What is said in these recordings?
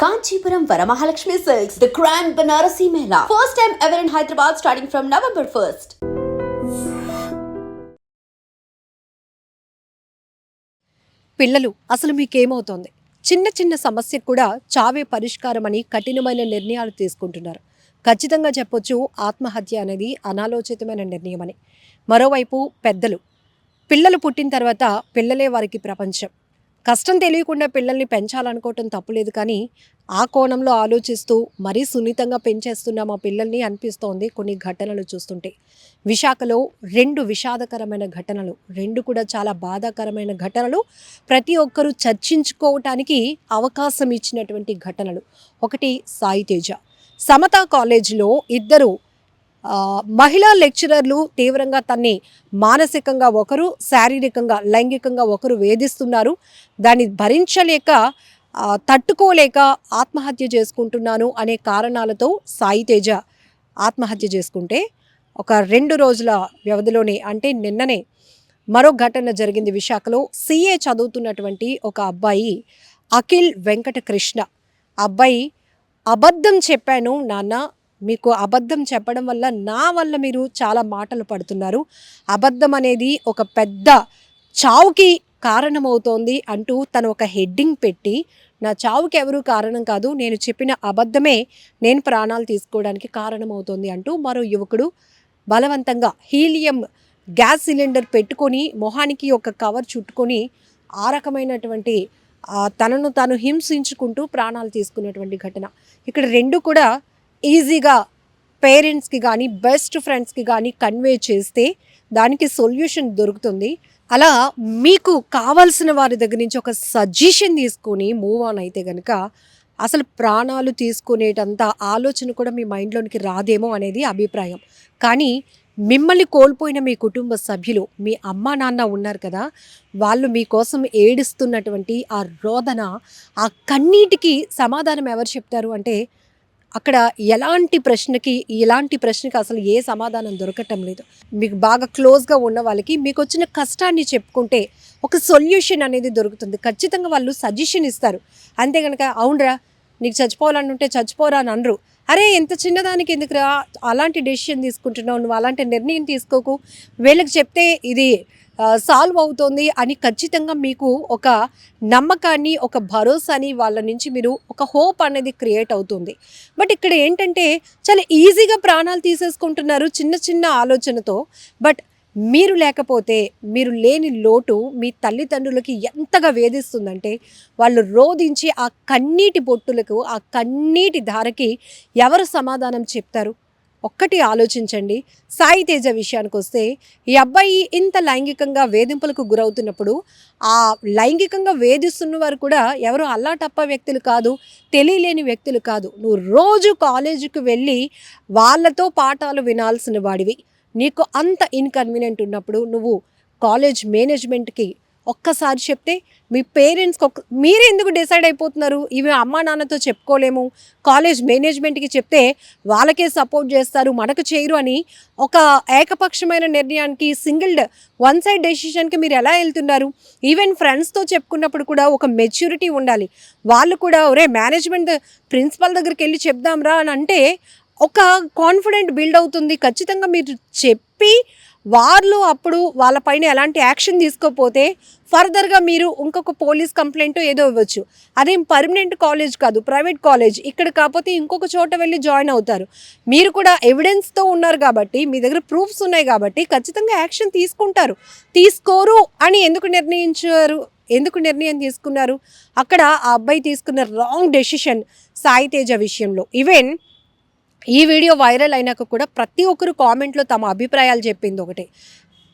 Kanchipuram Varamahalakshmi Silks, the Grand Banarasi Mela. First time ever in Hyderabad starting from November 1st. పిల్లలు అసలు మీకేమవుతోంది? చిన్న చిన్న సమస్యకు కూడా చావే పరిష్కారం అని కఠినమైన నిర్ణయాలు తీసుకుంటున్నారు. ఖచ్చితంగా చెప్పొచ్చు ఆత్మహత్య అనేది అనాలోచితమైన నిర్ణయం అని. మరోవైపు పెద్దలు పిల్లలు పుట్టిన తర్వాత పిల్లలే వారికి ప్రపంచం. కష్టం తెలియకుండా పిల్లల్ని పెంచాలనుకోవటం తప్పులేదు, కానీ ఆ కోణంలో ఆలోచిస్తూ మరీ సున్నితంగా పెంచేస్తున్నాం ఆ పిల్లల్ని అనిపిస్తోంది కొన్ని ఘటనలు చూస్తుంటే. విశాఖలో 2 విషాదకరమైన ఘటనలు, 2 కూడా చాలా బాధాకరమైన ఘటనలు, ప్రతి ఒక్కరూ చర్చించుకోవటానికి అవకాశం ఇచ్చినటువంటి ఘటనలు. ఒకటి సాయి తేజ. సమతా కాలేజీలో ఇద్దరు మహిళా లెక్చరర్లు తీవ్రంగా తన్ని మానసికంగా ఒకరు, శారీరకంగా లైంగికంగా ఒకరు వేధిస్తున్నారు. దాన్ని భరించలేక తట్టుకోలేక ఆత్మహత్య చేసుకుంటున్నాను అనే కారణాలతో సాయి తేజ ఆత్మహత్య చేసుకుంటే, ఒక 2 రోజుల వ్యవధిలోనే అంటే నిన్ననే మరో ఘటన జరిగింది విశాఖలో. CA చదువుతున్నటువంటి ఒక అబ్బాయి అఖిల్ వెంకట కృష్ణ. అబ్బాయి అబద్ధం చెప్పాను నాన్న, మీకు అబద్ధం చెప్పడం వల్ల నా వల్ల మీరు చాలా మాటలు పడుతున్నారు, అబద్ధం అనేది ఒక పెద్ద చావుకి కారణమవుతోంది అంటూ తను ఒక హెడ్డింగ్ పెట్టి, నా చావుకి ఎవరూ కారణం కాదు, నేను చెప్పిన అబద్ధమే నేను ప్రాణాలు తీసుకోవడానికి కారణమవుతోంది అంటూ మరో యువకుడు బలవంతంగా హీలియం గ్యాస్ సిలిండర్ పెట్టుకొని మొహానికి ఒక కవర్ చుట్టుకొని ఆ రకమైనటువంటి తనను తాను హింసించుకుంటూ ప్రాణాలు తీసుకున్నటువంటి ఘటన. ఇక్కడ 2 కూడా ఈజీగా పేరెంట్స్కి కానీ బెస్ట్ ఫ్రెండ్స్కి కానీ కన్వే చేస్తే దానికి సొల్యూషన్ దొరుకుతుంది. అలా మీకు కావాల్సిన వారి దగ్గర నుంచి ఒక సజెషన్ తీసుకొని మూవ్ ఆన్ అయితే కనుక అసలు ప్రాణాలు తీసుకునేటంత ఆలోచన కూడా మీ మైండ్లోనికి రాదేమో అనేది అభిప్రాయం. కానీ మిమ్మల్ని కోల్పోయిన మీ కుటుంబ సభ్యులు, మీ అమ్మా నాన్న ఉన్నారు కదా, వాళ్ళు మీకోసం ఏడుస్తున్నటువంటి ఆ రోదన, ఆ కన్నీటికి సమాధానం ఎవరు చెప్తారు అంటే, అక్కడ ఇలాంటి ప్రశ్నకి అసలు ఏ సమాధానం దొరకటం లేదు. మీకు బాగా క్లోజ్గా ఉన్న వాళ్ళకి మీకు వచ్చిన కష్టాన్ని చెప్పుకుంటే ఒక సొల్యూషన్ అనేది దొరుకుతుంది. ఖచ్చితంగా వాళ్ళు సజెషన్ ఇస్తారు. అంతే కనుక అవునరా నీకు చచ్చిపోవాలని ఉంటే చచ్చిపోరా అని అనరు. అరే ఎంత చిన్నదానికి ఎందుకురా అలాంటి డెసిషన్ తీసుకుంటున్నావు, నువ్వు అలాంటి నిర్ణయం తీసుకోకు, వీళ్ళకి చెప్తే ఇది సాల్వ్ అవుతుంది అని ఖచ్చితంగా మీకు ఒక నమ్మకాన్ని, ఒక భరోసాని వాళ్ళ నుంచి మీరు ఒక హోప్ అనేది క్రియేట్ అవుతుంది. బట్ ఇక్కడ ఏంటంటే చాలా ఈజీగా ప్రాణాలు తీసేసుకుంటున్నారు చిన్న చిన్న ఆలోచనతో. బట్ మీరు లేకపోతే, మీరు లేని లోటు మీ తల్లిదండ్రులకి ఎంతగా వేధిస్తుందంటే, వాళ్ళు రోధించి ఆ కన్నీటి బొట్టులకు, ఆ కన్నీటి ధారకి ఎవరు సమాధానం చెప్తారు? ఒక్కటి ఆలోచించండి. సాయి తేజ విషయానికి వస్తే, ఈ అబ్బాయి ఇంత లైంగికంగా వేధింపులకు గురవుతున్నప్పుడు ఆ లైంగికంగా వేధిస్తున్న వారు కూడా ఎవరు అల్లాటప్ప వ్యక్తులు కాదు, తెలియలేని వ్యక్తులు కాదు. నువ్వు రోజు కాలేజీకి వెళ్ళి వాళ్ళతో పాఠాలు వినాల్సిన వాడివి. నీకు అంత ఇన్కన్వీనియంట్ ఉన్నప్పుడు నువ్వు కాలేజ్ మేనేజ్మెంట్కి ఒక్కసారి చెప్తే, మీ పేరెంట్స్కి మీరే ఎందుకు డిసైడ్ అయిపోతున్నారు? ఇవి అమ్మా నాన్నతో చెప్పుకోలేము, కాలేజ్ మేనేజ్మెంట్కి చెప్తే వాళ్ళకే సపోర్ట్ చేస్తారు, మనకు చేయరు అని ఒక ఏకపక్షమైన నిర్ణయానికి, వన్ సైడ్ డెసిషన్కి మీరు ఎలా వెళ్తున్నారు? ఈవెన్ ఫ్రెండ్స్తో చెప్పుకున్నప్పుడు కూడా ఒక మెచ్యూరిటీ ఉండాలి. వాళ్ళు కూడా ఒరే మేనేజ్మెంట్ ప్రిన్సిపల్ దగ్గరికి వెళ్ళి చెప్దాంరా అని అంటే ఒక కాన్ఫిడెంట్ బిల్డ్ అవుతుంది. ఖచ్చితంగా మీరు చెప్పి వాళ్ళు అప్పుడు వాళ్ళపైన ఎలాంటి యాక్షన్ తీసుకోకపోతే ఫర్దర్గా మీరు ఇంకొక పోలీస్ కంప్లైంట్ ఏదో ఇవ్వచ్చు. అదేం పర్మనెంట్ కాలేజ్ కాదు, ప్రైవేట్ కాలేజ్. ఇక్కడ కాకపోతే ఇంకొక చోట వెళ్ళి జాయిన్ అవుతారు. మీరు కూడా ఎవిడెన్స్తో ఉన్నారు కాబట్టి, మీ దగ్గర ప్రూఫ్స్ ఉన్నాయి కాబట్టి ఖచ్చితంగా యాక్షన్ తీసుకుంటారు. తీసుకోరు అని ఎందుకు నిర్ణయం తీసుకున్నారు? అక్కడ ఆ అబ్బాయి తీసుకున్న రాంగ్ డెసిషన్ సాయి తేజ విషయంలో. ఈవెన్ ఈ వీడియో వైరల్ అయినాక కూడా ప్రతి ఒక్కరు కామెంట్లో తమ అభిప్రాయాలు చెప్పింది ఒకటే,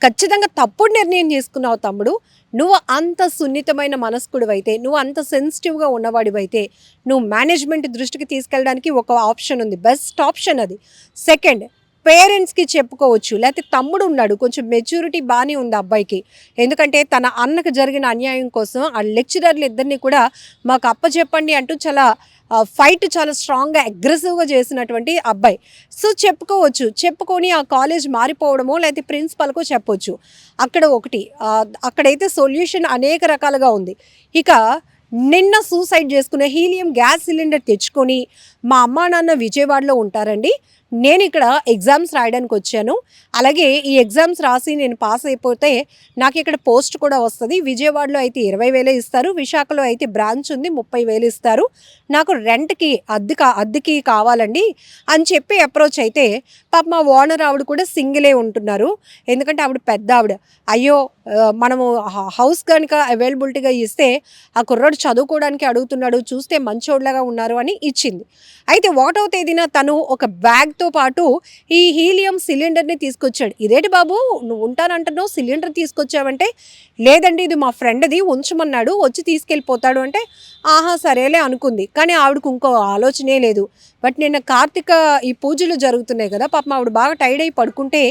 ఖచ్చితంగా తప్పుడు నిర్ణయం తీసుకున్నావు తమ్ముడు, నువ్వు అంత సున్నితమైన మనస్కుడివైతే, నువ్వు అంత సెన్సిటివ్గా ఉన్నవాడివైతే నువ్వు మేనేజ్మెంట్ దృష్టికి తీసుకెళ్ళడానికి ఒక ఆప్షన్ ఉంది, బెస్ట్ ఆప్షన్ అది. సెకండ్, పేరెంట్స్కి చెప్పుకోవచ్చు. లేకపోతే తమ్ముడు ఉన్నాడు, కొంచెం మెచ్యూరిటీ బాగానే ఉంది అబ్బాయికి. ఎందుకంటే తన అన్నకు జరిగిన అన్యాయం కోసం ఆ లెక్చరర్లు ఇద్దరిని కూడా మాకు అప్పచెప్పండి అంటూ ఫైట్ చాలా స్ట్రాంగ్గా అగ్రెసివ్గా చేసినటువంటి అబ్బాయి. సో చెప్పుకోవచ్చు, చెప్పుకొని ఆ కాలేజ్ మారిపోవడమో లేకపోతే ప్రిన్సిపల్కో చెప్పొచ్చు. అక్కడైతే సొల్యూషన్ అనేక రకాలుగా ఉంది. ఇక నిన్న సూసైడ్ చేసుకున్న హీలియం గ్యాస్ సిలిండర్ తెచ్చుకొని మా అమ్మా నాన్న విజయవాడలో ఉంటారండి. నేను ఇక్కడ ఎగ్జామ్స్ రాయడానికి వచ్చాను. అలాగే ఈ ఎగ్జామ్స్ రాసి నేను పాస్ అయిపోతే నాకు ఇక్కడ పోస్ట్ కూడా వస్తుంది. విజయవాడలో అయితే 20,000 ఇస్తారు, విశాఖలో అయితే బ్రాంచ్ ఉంది 30,000 ఇస్తారు. నాకు రెంట్కి అద్దెకి కావాలండి అని చెప్పి అప్రోచ్ అయితే పాప మా ఓనర్ ఆవిడ కూడా సింగిలే ఉంటున్నారు. ఎందుకంటే ఆవిడ పెద్ద ఆవిడ. అయ్యో మనము హౌస్ కనుక అవైలబిలిటీగా ఇస్తే ఆ కుర్రాడు చదువుకోవడానికి అడుగుతున్నాడు, చూస్తే మంచోడ్లాగా ఉన్నారు అని ఇచ్చింది. అయితే 1వ తేదీన తను ఒక బ్యాగ్తో పాటు ఈ హీలియం సిలిండర్ని తీసుకొచ్చాడు. ఇదేంటి బాబు నువ్వు ఉంటానంటున్నావు, సిలిండర్ తీసుకొచ్చావంటే లేదండి ఇది మా ఫ్రెండ్ది ఉంచమన్నాడు, వచ్చి తీసుకెళ్ళిపోతాడు అంటే ఆహా సరేలే అనుకుంది. కానీ ఆవిడకు ఇంకో ఆలోచనే లేదు. బట్ నిన్న కార్తీక ఈ పూజలు జరుగుతున్నాయి కదా, పాపం ఆవిడ బాగా టైర్డ్ అయి పడుకుంటే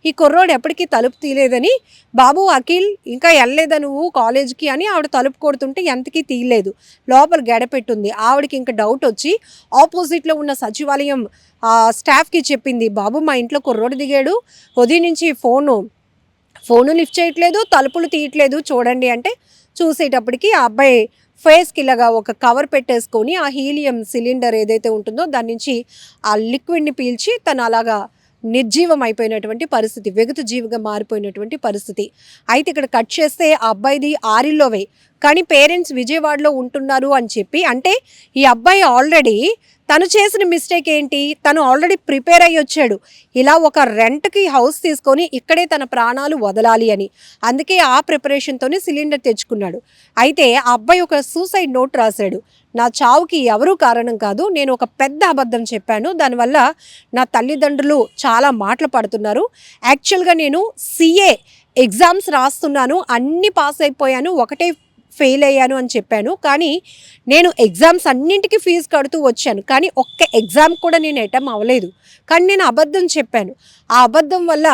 ఈ కుర్రోడు ఎప్పటికీ తలుపు తీయలేదని, బాబు అఖిల్ ఇంకా వెళ్ళలేదా నువ్వు కాలేజ్కి అని ఆవిడ తలుపు కొడుతుంటే ఎంతకీ తీయలేదు, లోపల గడపెట్టుంది. ఆవిడకి ఇంకా డౌట్ వచ్చి ఆపోజిట్లో ఉన్న సచివాలయం స్టాఫ్కి చెప్పింది, బాబు మా ఇంట్లో కుర్రోడు దిగాడు, ఉదయం నుంచి ఫోను లిఫ్ట్ చేయట్లేదు, తలుపులు తీయట్లేదు చూడండి అంటే చూసేటప్పటికి ఆ అబ్బాయి ఫేస్కి ఇలాగా ఒక కవర్ పెట్టేసుకొని ఆ హీలియం సిలిండర్ ఏదైతే ఉంటుందో దాని నుంచి ఆ లిక్విడ్ని పీల్చి తను అలాగా నిర్జీవం అయిపోయినటువంటి పరిస్థితి, వెగుతు జీవిగా మారిపోయినటువంటి పరిస్థితి. అయితే ఇక్కడ కట్ చేస్తే ఆ అబ్బాయిది ఆరిల్లోవే, కానీ పేరెంట్స్ విజయవాడలో ఉంటున్నారు అని చెప్పి, అంటే ఈ అబ్బాయి ఆల్రెడీ తను చేసిన మిస్టేక్ ఏంటి, తను ఆల్రెడీ ప్రిపేర్ అయ్యి వచ్చాడు ఇలా ఒక రెంట్కి హౌస్ తీసుకొని ఇక్కడే తన ప్రాణాలు వదలాలి అని. అందుకే ఆ ప్రిపరేషన్తోనే సిలిండర్ తెచ్చుకున్నాడు. అయితే ఆ అబ్బాయి ఒక సూసైడ్ నోట్ రాశాడు, నా చావుకి ఎవరూ కారణం కాదు, నేను ఒక పెద్ద అబద్ధం చెప్పాను, దానివల్ల నా తల్లిదండ్రులు చాలా మాటలు పడుతున్నారు. యాక్చువల్గా నేను CA ఎగ్జామ్స్ రాస్తున్నాను, అన్నీ పాస్ అయిపోయాను, ఒకటే ఫెయిల్ అయ్యాను అని చెప్పాను. కానీ నేను ఎగ్జామ్స్ అన్నింటికి ఫీజు కడుతూ వచ్చాను, కానీ ఒక్క ఎగ్జామ్ కూడా నేను అటెంప్ట్ అవ్వలేదు. కానీ నేను అబద్ధం చెప్పాను. ఆ అబద్ధం వల్ల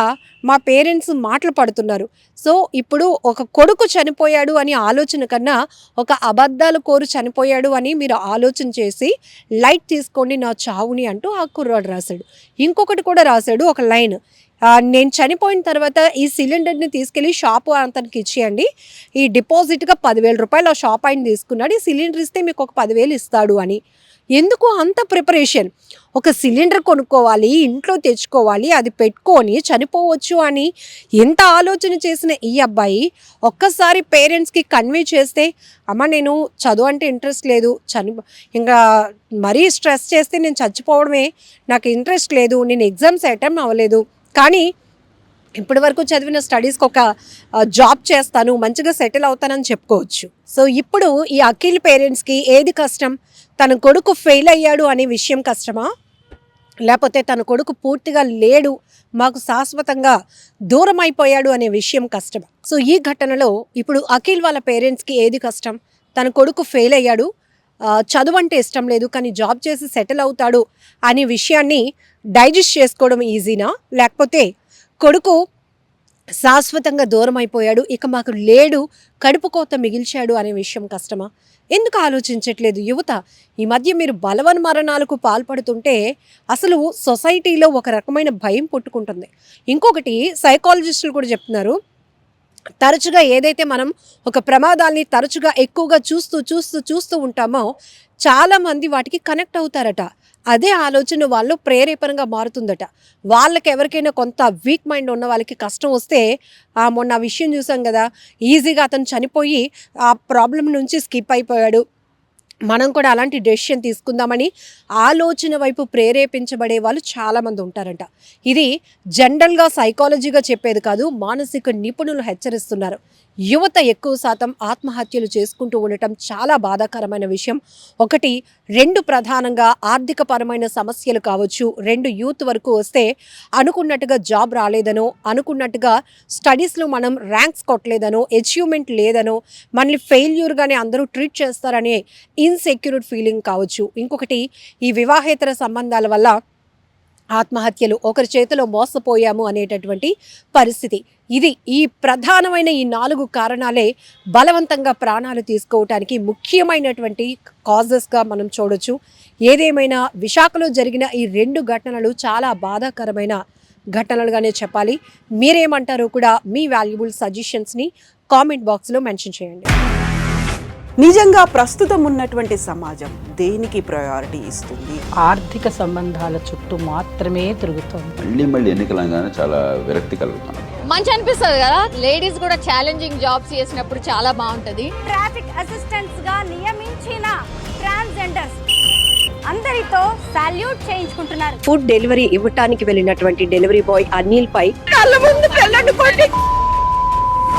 మా పేరెంట్స్ మాటలు పడుతున్నారు. సో ఇప్పుడు ఒక కొడుకు చనిపోయాడు అని ఆలోచన కన్నా ఒక అబద్ధాలు కోరు చనిపోయాడు అని మీరు ఆలోచన చేసి లైట్ తీసుకోండి నా చావుని అంటూ ఆ కుర్రాడు రాశాడు. ఇంకొకటి కూడా రాశాడు ఒక లైన్, నేను చనిపోయిన తర్వాత ఈ సిలిండర్ని తీసుకెళ్ళి షాపు అతనికి ఇచ్చేయండి, ఈ డిపాజిట్గా 10,000 రూపాయలు ఆ షాప్ ఆయన తీసుకున్నాడు, ఈ సిలిండర్ ఇస్తే మీకు ఒక 10,000 ఇస్తాడు అని. ఎందుకు అంత ప్రిపరేషన్? ఒక సిలిండర్ కొనుక్కోవాలి, ఇంట్లో తెచ్చుకోవాలి, అది పెట్టుకొని చనిపోవచ్చు అని ఎంత ఆలోచన చేసిన ఈ అబ్బాయి ఒక్కసారి పేరెంట్స్కి కన్వే చేస్తే, అమ్మ నేను చదువు అంటే ఇంట్రెస్ట్ లేదు, ఇంకా మరీ స్ట్రెస్ చేస్తే నేను చచ్చిపోవడమే, నాకు ఇంట్రెస్ట్ లేదు, నేను ఎగ్జామ్స్ అటెంప్ట్ అవ్వలేదు, కానీ ఇప్పటి వరకు చదివిన స్టడీస్కి ఒక జాబ్ చేస్తాను, మంచిగా సెటిల్ అవుతానని చెప్పుకోవచ్చు. సో ఇప్పుడు ఈ అఖిల్ పేరెంట్స్కి ఏది కష్టం? తన కొడుకు ఫెయిల్ అయ్యాడు అనే విషయం కష్టమా, లేకపోతే తన కొడుకు పూర్తిగా లేడు, మాకు శాశ్వతంగా దూరం అయిపోయాడు అనే విషయం కష్టమా? సో ఈ ఘటనలో ఇప్పుడు అఖిల్ వాళ్ళ పేరెంట్స్కి ఏది కష్టం? తన కొడుకు ఫెయిల్ అయ్యాడు, చదువు అంటే ఇష్టం లేదు, కానీ జాబ్ చేసి సెటిల్ అవుతాడు అనే విషయాన్ని డైజెస్ట్ చేసుకోవడం ఈజీనా, లేకపోతే కొడుకు శాశ్వతంగా దూరం అయిపోయాడు, ఇక మాకు లేడు, కడుపు కోత మిగిల్చాడు అనే విషయం కష్టమా? ఎందుకు ఆలోచించట్లేదు యువత? ఈ మధ్య మీరు బలవన్మరణాలకు పాల్పడుతుంటే అసలు సొసైటీలో ఒక రకమైన భయం పుట్టుకుంటుంది. ఇంకొకటి సైకాలజిస్టులు కూడా చెప్తున్నారు, తరచుగా ఏదైతే మనం ఒక ప్రమాదాల్ని తరచుగా ఎక్కువగా చూస్తూ ఉంటామో చాలామంది వాటికి కనెక్ట్ అవుతారట. అదే ఆలోచన వాళ్ళు ప్రేరేపణగా మారుతుందట. వాళ్ళకి ఎవరికైనా కొంత వీక్ మైండ్ ఉన్న వాళ్ళకి కష్టం వస్తే, మొన్న విషయం చూసాం కదా, ఈజీగా అతను చనిపోయి ఆ ప్రాబ్లం నుంచి స్కిప్ అయిపోయాడు, మనం కూడా అలాంటి డెసిషన్ తీసుకుందామని ఆలోచన వైపు ప్రేరేపించబడే వాళ్ళు చాలామంది ఉంటారంట. ఇది జనరల్గా సైకాలజీగా చెప్పేది కాదు, మానసిక నిపుణులు హెచ్చరిస్తున్నారు. యువత ఎక్కువ శాతం ఆత్మహత్యలు చేసుకుంటూ ఉండటం చాలా బాధాకరమైన విషయం. 1, 2 ప్రధానంగా ఆర్థిక పరమైన సమస్యలు కావచ్చు. 2 యూత్ వరకు వస్తే అనుకున్నట్టుగా జాబ్ రాలేదనో, అనుకున్నట్టుగా స్టడీస్లో మనం ర్యాంక్స్ కొట్టలేదనో, అచీవ్మెంట్ లేదనో, మనల్ని ఫెయిల్యూర్గానే అందరూ ట్రీట్ చేస్తారనే ఇన్సెక్యూర్ ఫీలింగ్ కావచ్చు. ఇంకొకటి ఈ వివాహేతర సంబంధాల వల్ల ఆత్మహత్యలు, ఒకరి చేతిలో మోసపోయాము అనేటటువంటి పరిస్థితి. ఈ ప్రధానమైన ఈ 4 కారణాలే బలవంతంగా ప్రాణాలు తీసుకోవటానికి ముఖ్యమైనటువంటి కాజెస్గా మనం చూడొచ్చు. ఏదేమైనా విశాఖలో జరిగిన ఈ 2 ఘటనలు చాలా బాధాకరమైన ఘటనలుగానే చెప్పాలి. మీరేమంటారో కూడా మీ వాల్యుబుల్ సజెషన్స్ని కామెంట్ బాక్స్లో మెన్షన్ చేయండి. నిజంగా ప్రస్తుతం ఉన్నటువంటి సమాజం దేనికి ప్రయారిటీ ఇస్తుంది? ఆర్థిక సంబంధాల చుట్టూ మాత్రమే తిరుగుతోంది. మళ్ళీ ఎన్నికలంగానే చాలా విరక్తి కలుగుతాను. మంచి అనిపిస్తుంది కదా, లేడీస్ కూడా ఛాలెంజింగ్ జాబ్స్ చేసినప్పుడు చాలా బాగుంటది. ట్రాఫిక్ అసిస్టెంట్స్ గా నియమించిన ట్రాన్స్జెండర్స్ అందరితో సాల్యూట్ చేయించుకుంటున్నారు. ఫుడ్ డెలివరీ ఇవ్వటానికి వెళ్ళినటువంటి డెలివరీ బాయ్ అనిల్ పై కళ్ళ ముందు పెళ్ళండి